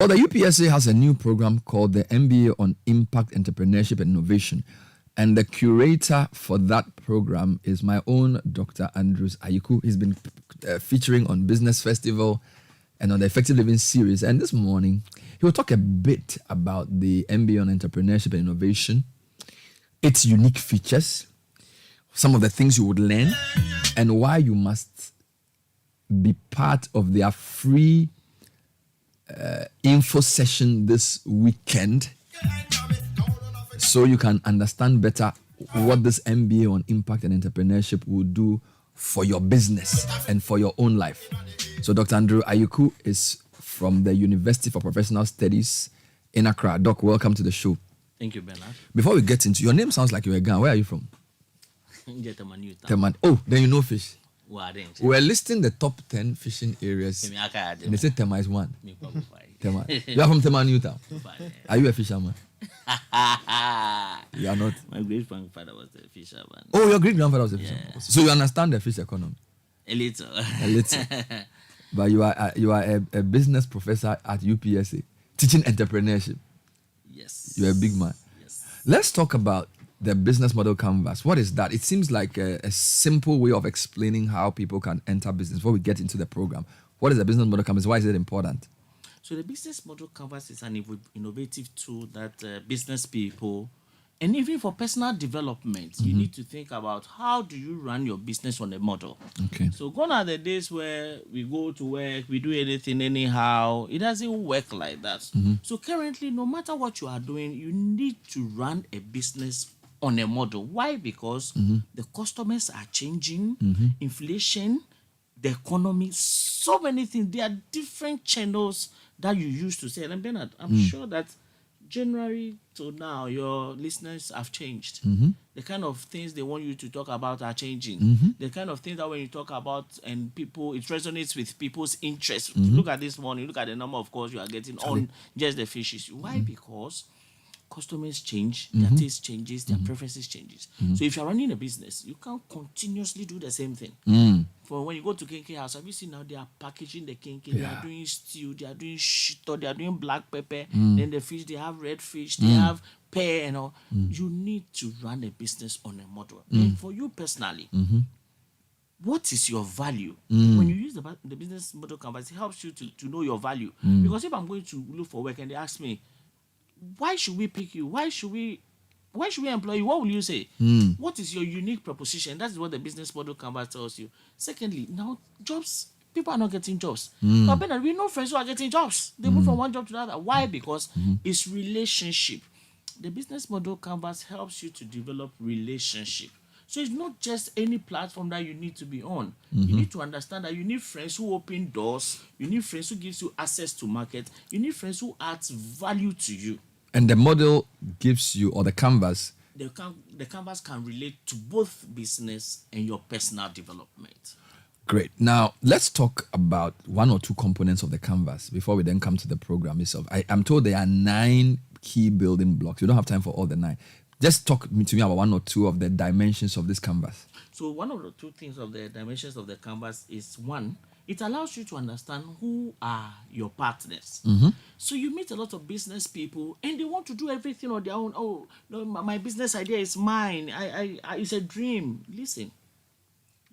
Well, the UPSA has a new program called the MBA on Impact, Entrepreneurship and Innovation. And the curator for that program is my own Dr. Ayiku. He's been featuring on Business Festival and on the Effective Living series. And this morning, he will talk a bit about the MBA on Entrepreneurship and Innovation, its unique features, some of the things you would learn, and why you must be part of their free info session this weekend so you can understand better what this MBA on Impact and Entrepreneurship will do for your business and for your own life. So Dr. Andrew Ayiku is from the University for Professional Studies in Accra. Doc, welcome to the show. Thank you, Bernard. Before we get into your name, sounds like you're a Ghana. Where are you from? Teman. Oh, then you know fish. We're listing the top 10 fishing areas. And they say Tema is one. Tema. You are from Tema New Town. Are you a fisherman? You are not. My great-grandfather was a fisherman. Oh, your great-grandfather was a fisherman. So you understand the fish economy? A little. A little. But you are a business professor at UPSA, teaching entrepreneurship. Yes. You're a big man. Yes. Let's talk about the business model canvas. What is that? It seems like a simple way of explaining how people can enter business. Before we get into the program, what is the business model canvas? Why is it important? So the business model canvas is an innovative tool that business people, and even for personal development, you need to think about how do you run your business on a model. Okay. So gone are the days where we go to work, we do anything anyhow. It doesn't work like that. So currently, no matter what you are doing, you need to run a business on a model. Why? Because the customers are changing, inflation, the economy, so many things. There are different channels that you use to say. And Bernard, I'm sure that January to now, your listeners have changed. The kind of things they want you to talk about are changing. The kind of things that when you talk about and people, it resonates with people's interests. Look at this morning, look at the number of calls you are getting on just the fish issue. Why? Because customers change, their taste changes, their preferences changes. So if you're running a business, you can't continuously do the same thing. For when you go to Kinky House, have you seen now they are packaging the kinky, they are doing stew, they are doing shito, they are doing black pepper, then the fish, they have red fish, they have pear and all. You need to run a business on a model. And for you personally, what is your value? When you use the business model canvas, it helps you to know your value. Because if I'm going to look for work and they ask me, why should we pick you? Why should we employ you? What will you say? What is your unique proposition? That is what the business model canvas tells you. Secondly, now jobs, people are not getting jobs. But Bernard, we know friends who are getting jobs. They move from one job to another. Why? Because it's relationship. The business model canvas helps you to develop relationship. So it's not just any platform that you need to be on. You need to understand that you need friends who open doors. You need friends who gives you access to market. You need friends who adds value to you. And the model gives you, or the canvas. The canvas can relate to both business and your personal development. Great. Now, let's talk about one or two components of the canvas before we then come to the program itself. I'm told there are 9 key building blocks. We don't have time for all the 9. Just talk to me about one or two of the dimensions of this canvas. So one of the 2 things of the dimensions of the canvas is, one, it allows you to understand who are your partners. So you meet a lot of business people and they want to do everything on their own. Oh, no, my business idea is mine. It's a dream. Listen,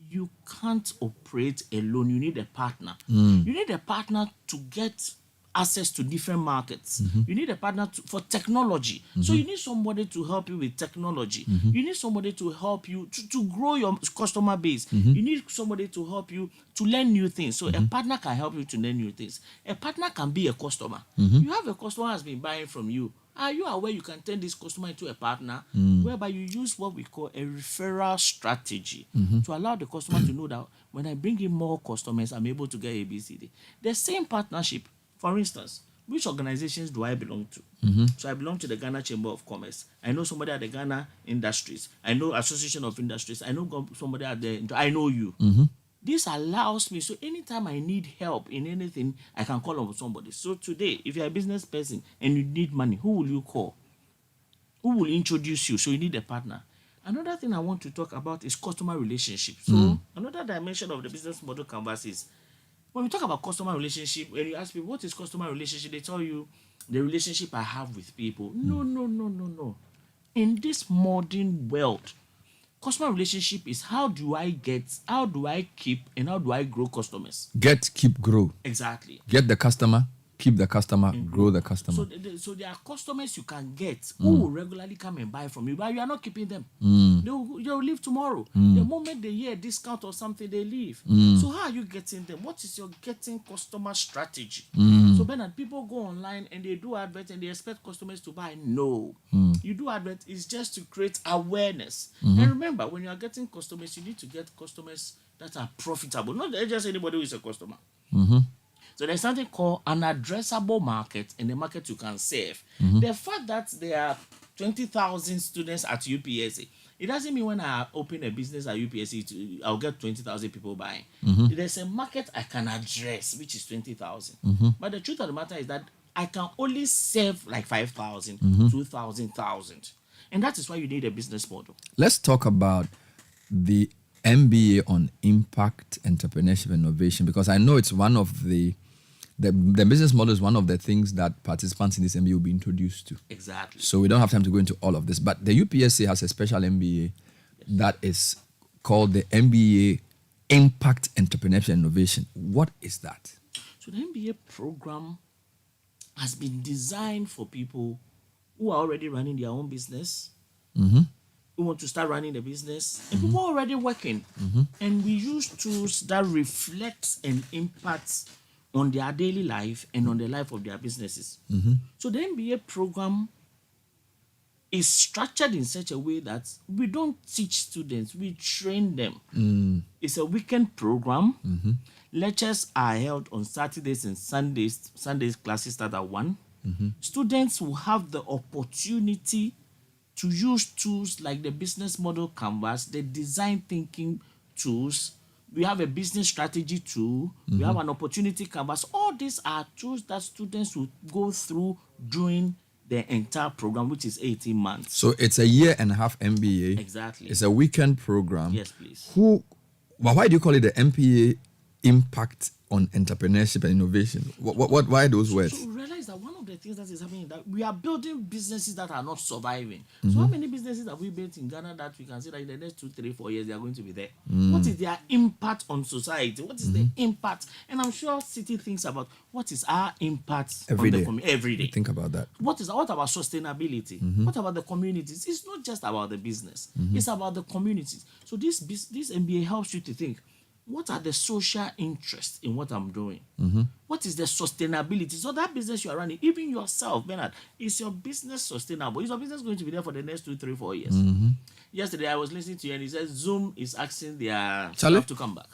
you can't operate alone. You need a partner. You need a partner to get access to different markets. You need a partner for technology. So you need somebody to help you with technology. You need somebody to help you to grow your customer base. You need somebody to help you to learn new things. So a partner can help you to learn new things. A partner can be a customer. You have a customer who has been buying from you. Are you aware you can turn this customer into a partner whereby you use what we call a referral strategy to allow the customer to know that when I bring in more customers, I'm able to get ABCD. The same partnership. For instance, which organizations do I belong to? So I belong to the Ghana Chamber of Commerce. I know somebody at the Ghana Industries. I know Association of Industries. I know somebody at I know you. This allows me, so anytime I need help in anything, I can call on somebody. So today, if you're a business person and you need money, who will you call? Who will introduce you? So you need a partner. Another thing I want to talk about is customer relationship. So another dimension of the business model canvas is when we talk about customer relationship, when you ask people what is customer relationship, they tell you the relationship I have with people. No, no, no, no, no. In this modern world, customer relationship is how do I keep, and how do I grow customers? Get, keep, grow. Exactly. Get the customer, keep the customer, grow the customer. So there are customers you can get who will regularly come and buy from you, but you are not keeping them. They'll leave tomorrow. The moment they hear a discount or something, they leave. So how are you getting them? What is your getting customer strategy? So Bernard, people go online and they do advert and they expect customers to buy. No. You do advert is just to create awareness. And remember, when you are getting customers, you need to get customers that are profitable, not just anybody who is a customer. So there's something called an addressable market in the market you can serve. The fact that there are 20,000 students at UPSA, it doesn't mean when I open a business at UPSA, I'll get 20,000 people buying. There's a market I can address, which is 20,000. But the truth of the matter is that I can only serve like 5,000, 2,000, 1,000. And that is why you need a business model. Let's talk about the MBA on impact, entrepreneurship, and innovation, because I know it's one of the business model is one of the things that participants in this MBA will be introduced to. Exactly. So we don't have time to go into all of this. But the UPSA has a special MBA that is called the MBA Impact, Entrepreneurship, and Innovation. What is that? So the MBA program has been designed for people who are already running their own business, who want to start running the business, and people are already working. And we use tools that reflect and impact on their daily life and on the life of their businesses. So the MBA program is structured in such a way that we don't teach students, we train them. It's a weekend program. Lectures are held on Saturdays and Sundays. Sundays classes start at 1. Students will have the opportunity to use tools like the business model canvas, the design thinking tools. We have a business strategy tool. We have an opportunity canvas. All these are tools that students will go through during the entire program, which is 18 months. So it's a 1.5 year MBA. Exactly. It's a weekend program. Yes, please. Why do you call it the MBA Impact on Entrepreneurship and Innovation? Why those words? So realize that one of the things that is happening is that we are building businesses that are not surviving. So how many businesses have we built in Ghana that we can say that in the next 2, 3, 4 years they are going to be there? What is their impact on society? What is the impact? And I'm sure Citi thinks about what is our impact Every on day. the community every day. Think about that. What about sustainability? What about the communities? It's not just about the business. It's about the communities. So this MBA helps you to think, what are the social interests in what I'm doing? What is the sustainability? So that business you are running, even yourself, Bernard, is your business sustainable? Is your business going to be there for the next 2, 3, 4 years? Yesterday I was listening to you and he said Zoom is asking their staff to come back.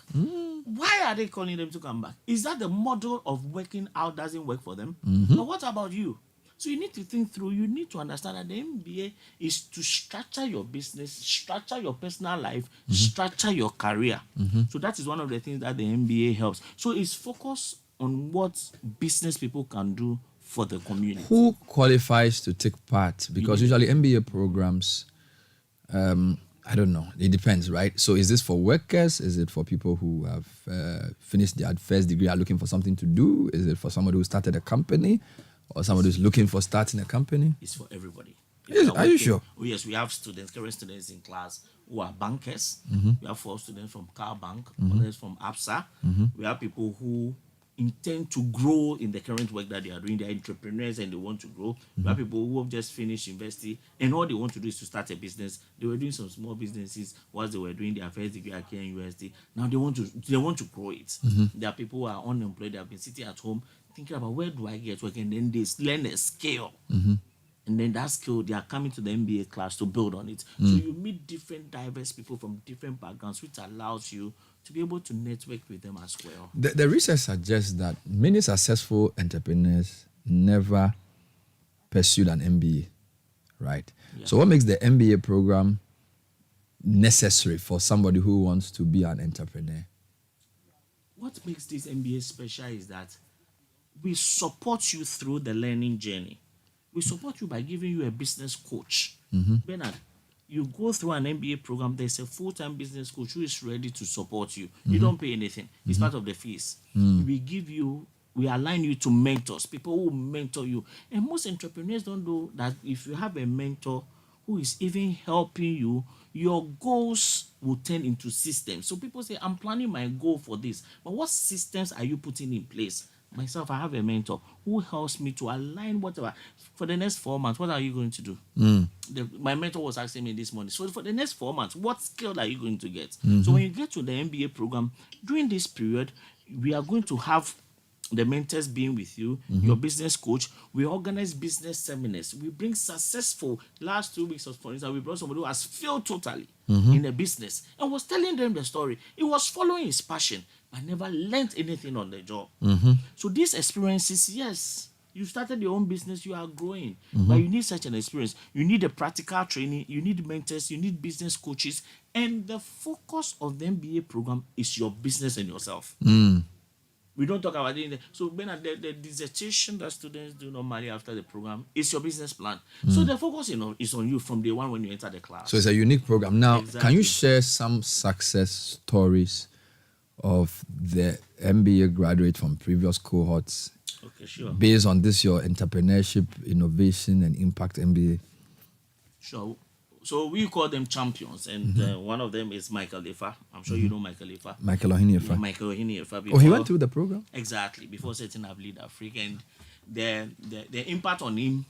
Why are they calling them to come back? Is that the model of working out doesn't work for them? But what about you? So you need to think through, you need to understand that the MBA is to structure your business, structure your personal life, structure your career. So that is one of the things that the MBA helps. So it's focused on what business people can do for the community. Who qualifies to take part? Because usually MBA programs, I don't know, it depends, right? So is this for workers? Is it for people who have finished their first degree, are looking for something to do? Is it for somebody who started a company? Or somebody who's looking for starting a company? It's for everybody. Yes, are you sure? Oh, yes, we have current students in class who are bankers. We have 4 students from Car Bank, others from UPSA. We have people who intend to grow in the current work that they are doing. They are entrepreneurs and they want to grow. We have people who have just finished university and all they want to do is to start a business. They were doing some small businesses whilst they were doing their first degree at KNUST. Now they want to grow it. There are people who are unemployed. They have been sitting at home thinking about where do I get work, and then they learn a skill. And then that skill, they are coming to the MBA class to build on it. So you meet different diverse people from different backgrounds, which allows you to be able to network with them as well. The research suggests that many successful entrepreneurs never pursued an MBA, right? Yeah. So what makes the MBA program necessary for somebody who wants to be an entrepreneur? What makes this MBA special is that we support you through the learning journey. We support you by giving you a business coach. Bernard, you go through an MBA program, there's a full-time business coach who is ready to support you. You don't pay anything. It's part of the fees. We align you to mentors, people who mentor you. And most entrepreneurs don't know that if you have a mentor who is even helping you, your goals will turn into systems. So people say, I'm planning my goal for this, but what systems are you putting in place? Myself, I have a mentor who helps me to align whatever. For the next 4 months, what are you going to do? My mentor was asking me this morning, so for the next 4 months, what skill are you going to get? So when you get to the MBA program, during this period, we are going to have the mentors being with you, your business coach. We organize business seminars. We bring successful. Last 2 weeks, for instance, we brought somebody who has failed totally in a business and was telling them the story. He was following his passion, but never learned anything on the job. So these experiences, yes, you started your own business, you are growing, but you need such an experience. You need a practical training, you need mentors, you need business coaches, and the focus of the MBA program is your business and yourself. We don't talk about it. So, Bernard, the dissertation that students do normally after the program is your business plan. So, the focus is on you from day one when you enter the class. So, it's a unique program. Now, Exactly. Can you share some success stories of the MBA graduate from previous cohorts? Okay, sure. Based on this, your entrepreneurship, innovation, and impact MBA? Sure. So we call them champions, and one of them is Michael Ifa. I'm sure you know Michael Ifa. Michael Ohini-Efa. Yeah, Michael Ohini-Efa. Oh, he went through the program? Exactly, before setting up Lead Africa. And the impact on him,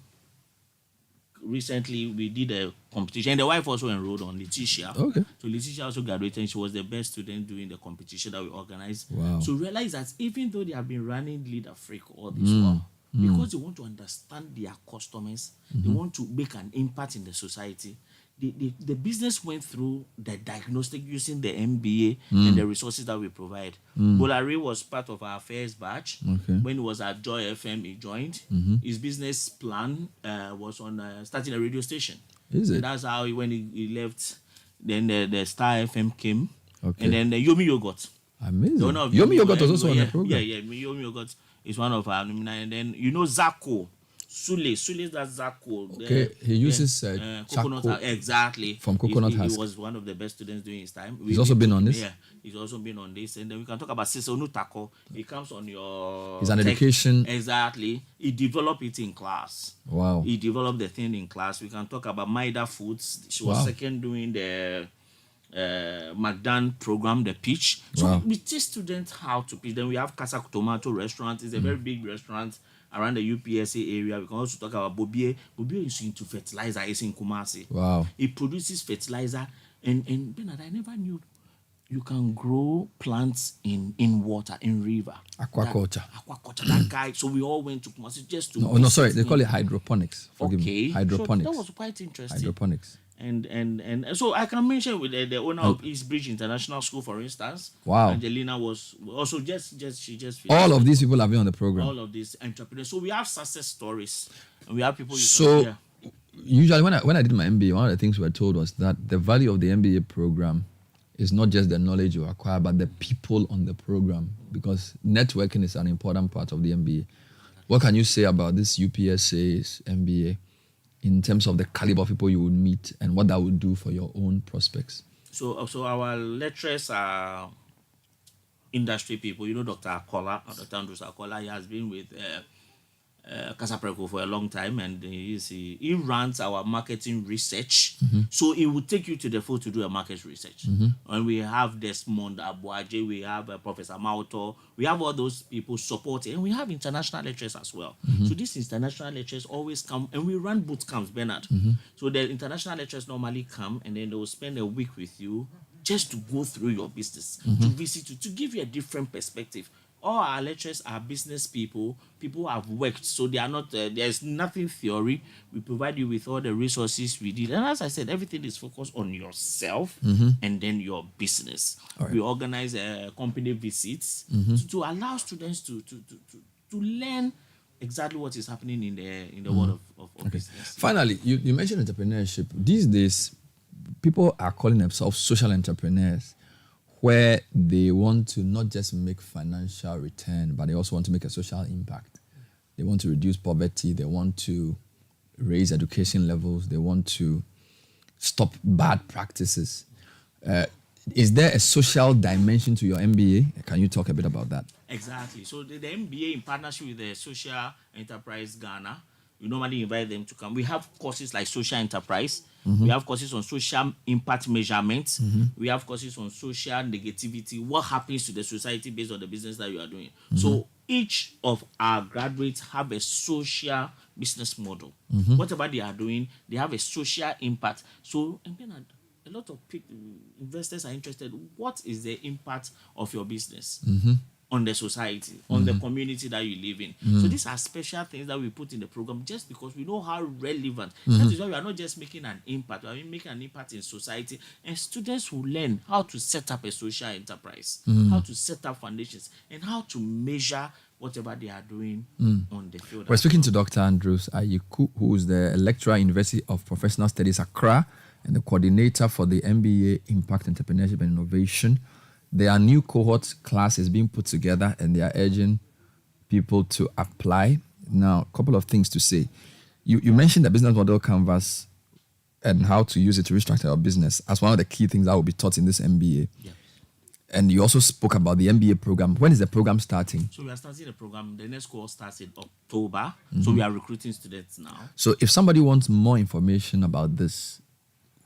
recently we did a competition, and the wife also enrolled on Letitia. Okay. So Letitia also graduated, and she was the best student during the competition that we organized. Wow. So realize that even though they have been running Lead Africa all this while, because they want to understand their customers, they want to make an impact in the society, the business went through the diagnostic using the MBA and the resources that we provide. Bolare was part of our first batch. Okay. When he was at Joy FM, he joined. His business plan was on starting a radio station. Is it? And that's how when he left, then the Star FM came. Okay. And then the Yomi Yogurt. Amazing. The owner of Yomi Yogurt was also on yeah, the program. Yeah, Yomi Yogurt is one of our alumni. And then, Zako. Sule is that Zako. Okay, he uses coconut charcoal exactly. from coconut He husk. was one of the best students during his time. He's also been on this? Yeah, he's also been on this. And then we can talk about Sisonu Tako. He comes on your... He's an education. Exactly. He developed it in class. Wow. He developed the thing in class. We can talk about Maida Foods. She was second doing the Magdan program, the pitch. So we teach students how to pitch. Then we have Casa Tomato restaurant. It's a very big restaurant around the UPSA area. We can also talk about Bobie. Bobie is into fertilizer. It's in Kumasi. Wow. He produces fertilizer. And Bernard, I never knew you can grow plants in water, in river. Aquaculture. Aquaculture. That guy. So we all went to Kumasi just to... No, sorry. They call it hydroponics. Forgive me. Okay. Hydroponics. So that was quite interesting. Hydroponics. And so I can mention with the owner of East Bridge International School, for instance. Wow. Angelina was also she just finished. All of these people have been on the program. All of these entrepreneurs. So we have success stories, and we have people. Usually when I did my MBA, one of the things we were told was that the value of the MBA program is not just the knowledge you acquire, but the people on the program, because networking is an important part of the MBA. What can you say about this UPSA's MBA? In terms of the caliber of people you would meet and what that would do for your own prospects? So our lecturers are industry people. Dr. Akola, Dr. Andrews Akola, he has been with Casapreco for a long time, and he runs our marketing research. So he will take you to the field to do a market research. And we have Desmond Abuaje, we have Professor Mauto, we have all those people supporting, and we have international lecturers as well. So these international lecturers always come, and we run boot camps, Bernard. So the international lecturers normally come, and then they will spend a week with you just to go through your business, to visit you, to give you a different perspective. All our lecturers are business people who have worked, so they are not, there's nothing theory. We provide you with all the resources we did. And as I said, everything is focused on yourself and then your business. Right. We organize company visits to allow students to learn exactly what is happening in the world of business. Finally, you mentioned entrepreneurship. These days, people are calling themselves social entrepreneurs, where they want to not just make financial return, but they also want to make a social impact. They want to reduce poverty. They want to raise education levels. They want to stop bad practices. Is there a social dimension to your MBA? Can you talk a bit about that? Exactly. So the MBA, in partnership with the Social Enterprise Ghana, we normally invite them to come. We have courses like social enterprise. We have courses on social impact measurement. We have courses on social negativity. What happens to the society based on the business that you are doing? So each of our graduates have a social business model. Whatever they are doing, they have a social impact. So a lot of people, investors are interested. What is the impact of your business on the society, on the community that you live in? So these are special things that we put in the program just because we know how relevant. That is why we are not just making an impact, we are making an impact in society. And students will learn how to set up a social enterprise, how to set up foundations, and how to measure whatever they are doing on the field. We're speaking to Dr. Andrews Ayiku, who is the lecturer, University of Professional Studies, Accra, and the coordinator for the MBA Impact, Entrepreneurship and Innovation. There are new cohort classes being put together, and they are urging people to apply. Now, a couple of things to say. You mentioned the business model canvas and how to use it to restructure your business as one of the key things that will be taught in this MBA. Yeah. And you also spoke about the MBA program. When is the program starting? So we are starting the program. The next course starts in October. So we are recruiting students now. So if somebody wants more information about this,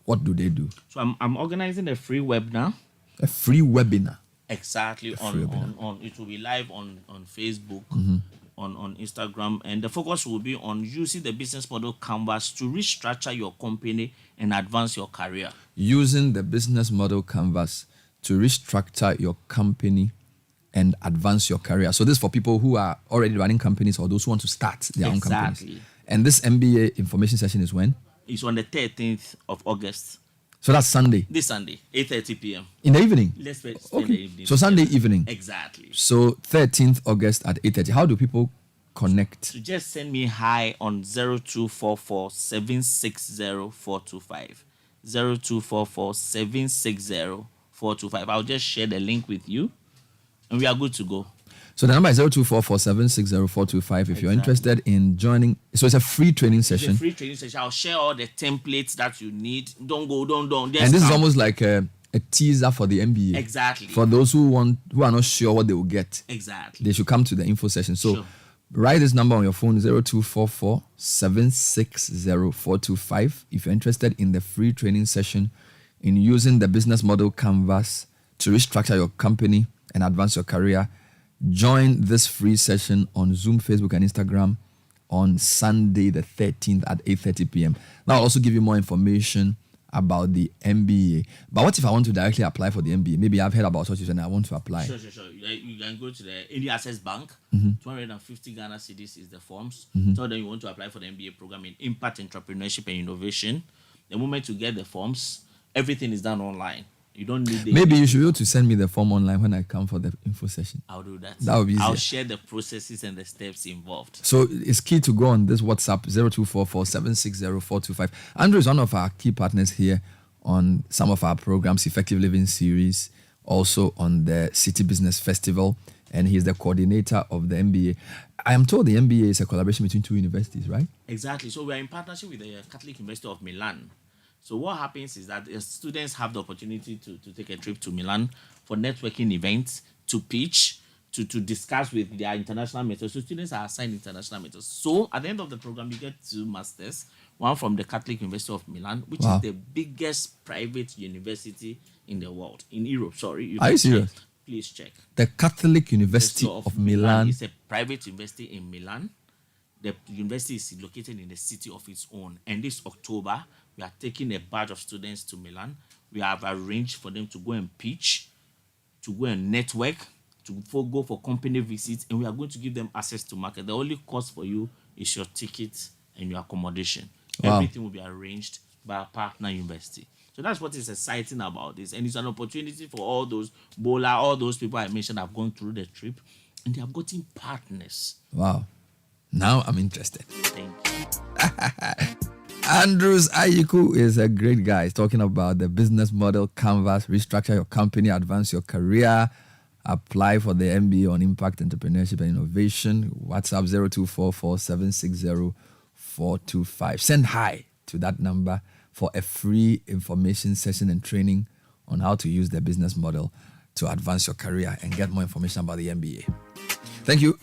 what do they do? So I'm organizing a free webinar. A free webinar. Exactly. On it will be live on Facebook, on Instagram, and the focus will be on using the business model canvas to restructure your company and advance your career. Using the business model canvas to restructure your company and advance your career. So this is for people who are already running companies or those who want to start their own companies. And this MBA information session is when? It's on the 13th of August. So that's Sunday? This Sunday, 8:30 p.m. In the evening? Let's spend okay. the evening. So Sunday evening? Exactly. So 13th August at 8:30. How do people connect? So just send me hi on 0244 760 425. 0244 760 425. I'll just share the link with you and we are good to go. So the number is 0244 760 425 if you're interested in joining. So it's a free training session. It's a free training session. I'll share all the templates that you need. Don't. Just and this is almost like a teaser for the MBA. Exactly. For those who are not sure what they will get. Exactly. They should come to the info session. So write this number on your phone, 0244 760 425 if you're interested in the free training session in using the business model canvas to restructure your company and advance your career. Join this free session on Zoom, Facebook, and Instagram on Sunday the 13th at 8:30 p.m. Now, I'll also give you more information about the MBA. But what if I want to directly apply for the MBA? Maybe I've heard about what you said and I want to apply. Sure. You can go to the India Access Bank. 250 Ghana cedis is the forms. Tell them you want to apply for the MBA program in Impact, Entrepreneurship, and Innovation. The moment you get the forms, everything is done online. You don't need the Maybe you should be able to send me the form online when I come for the info session. I'll do that. That would be easier. I'll share the processes and the steps involved. So it's key to go on this WhatsApp 0244 760 425. Andrew is one of our key partners here on some of our programs, Effective Living Series, also on the Citi Business Festival, and he's the coordinator of the MBA. I am told the MBA is a collaboration between two universities, right? Exactly. So we are in partnership with the Catholic University of Milan. So what happens is that students have the opportunity to take a trip to Milan for networking events, to pitch, to discuss with their international mentors. So students are assigned international mentors. So at the end of the program, you get two masters, one from the Catholic University of Milan, which is the biggest private university in the world, in Europe, sorry. Are you serious? Please check. The Catholic University of Milan. It's a private university in Milan. The university is located in the city of its own. And this October, we are taking a batch of students to Milan. We have arranged for them to go and pitch, to go and network, to go for company visits, and we are going to give them access to market. The only cost for you is your ticket and your accommodation. Wow. Everything will be arranged by our partner university. So that's what is exciting about this. And it's an opportunity for all those people I mentioned have gone through the trip, and they have gotten partners. Wow. Now I'm interested. Thank you. Andrews Ayiku is a great guy. He's talking about the business model canvas, restructure your company, advance your career, apply for the MBA on Impact, Entrepreneurship, and Innovation. WhatsApp 0244 760 425. Send hi to that number for a free information session and training on how to use the business model to advance your career and get more information about the MBA. Thank you.